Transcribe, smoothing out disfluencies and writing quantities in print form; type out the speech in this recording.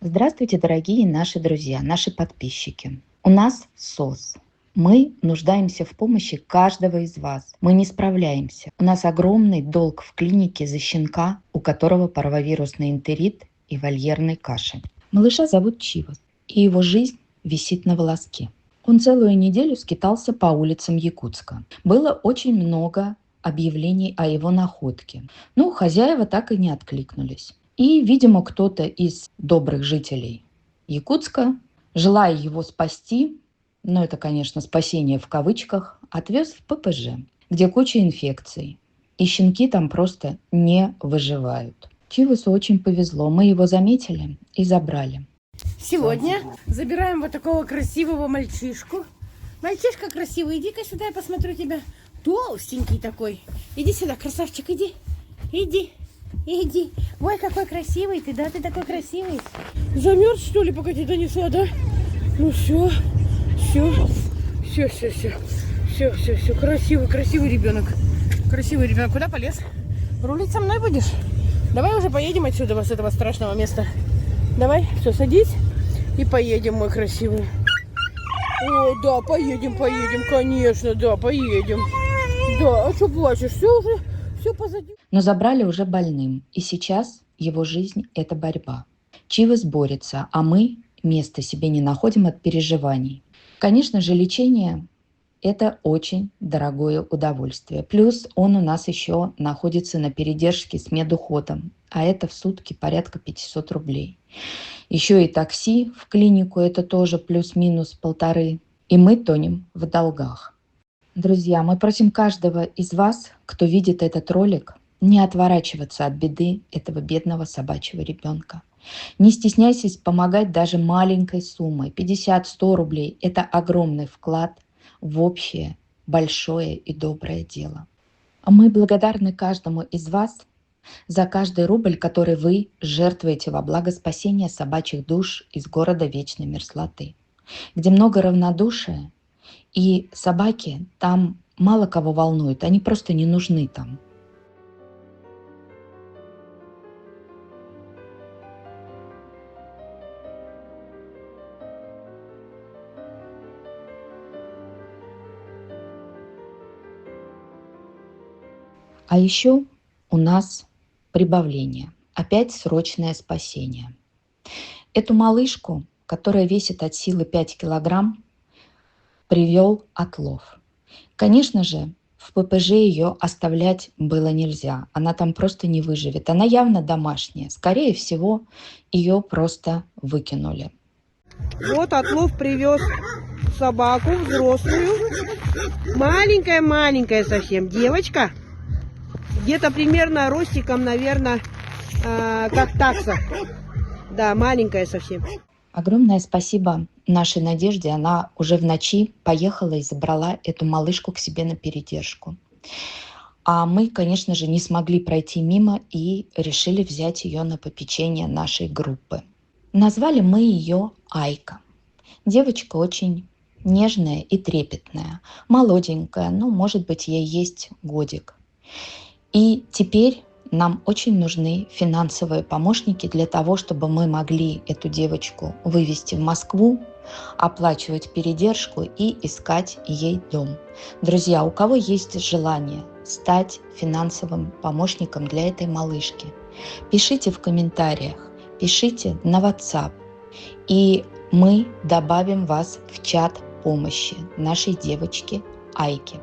Здравствуйте, дорогие наши друзья, наши подписчики. У нас СОС. Мы нуждаемся в помощи каждого из вас. Мы не справляемся. У нас огромный долг в клинике за щенка, у которого парвовирусный энтерит и вольерный кашель. Малыша зовут Чивас, и его жизнь висит на волоске. Он целую неделю скитался по улицам Якутска. Было очень много объявлений о его находке. Но хозяева так и не откликнулись. И, видимо, кто-то из добрых жителей Якутска, желая его спасти, но это, конечно, спасение в кавычках, отвез в ППЖ, где куча инфекций. И щенки там просто не выживают. Чивасу очень повезло. Мы его заметили и забрали. Сегодня забираем вот такого красивого мальчишку. Мальчишка красивый, иди-ка сюда, я посмотрю тебя. Толстенький такой. Иди сюда, красавчик, иди. Иди. Иди. Ой, какой красивый ты, да? Ты такой красивый. Замерз, что ли, пока тебя донесла, да? Ну все. Красивый ребенок. Красивый ребенок. Куда полез? Рулить со мной будешь? Давай уже поедем отсюда, с этого страшного места. Давай, все, садись и поедем, мой красивый. О, да, поедем, конечно, да, поедем. Да, а что плачешь? Все позади. Но забрали уже больным, и сейчас его жизнь – это борьба. Чивас борется, а мы места себе не находим от переживаний. Конечно же, лечение – это очень дорогое удовольствие. Плюс он у нас еще находится на передержке с медуходом, а это в сутки порядка 500 рублей. Еще и такси в клинику – это тоже плюс-минус 1,5. И мы тонем в долгах. Друзья, мы просим каждого из вас, кто видит этот ролик, не отворачиваться от беды этого бедного собачьего ребенка. Не стесняйтесь помогать даже маленькой суммой. 50-100 рублей – это огромный вклад в общее, большое и доброе дело. А мы благодарны каждому из вас за каждый рубль, который вы жертвуете во благо спасения собачьих душ из города вечной мерзлоты, где много равнодушия, и собаки там мало кого волнуют, они просто не нужны там. А еще у нас прибавление. Опять срочное спасение. Эту малышку, которая весит от силы 5 килограмм, привел отлов. Конечно же, в ППЖ ее оставлять было нельзя. Она там просто не выживет. Она явно домашняя. Скорее всего, ее просто выкинули. Вот отлов привез собаку взрослую. Маленькая совсем девочка. Где-то примерно ростиком, наверное, как такса. Да, маленькая совсем. Огромное спасибо нашей Надежде. Она уже в ночи поехала и забрала эту малышку к себе на передержку. А мы, конечно же, не смогли пройти мимо и решили взять ее на попечение нашей группы. Назвали мы ее Айка. Девочка очень нежная и трепетная, молоденькая, может быть, ей есть годик. И теперь нам очень нужны финансовые помощники для того, чтобы мы могли эту девочку вывести в Москву, оплачивать передержку и искать ей дом. Друзья, у кого есть желание стать финансовым помощником для этой малышки, пишите в комментариях, пишите на WhatsApp, и мы добавим вас в чат помощи нашей девочки Айки.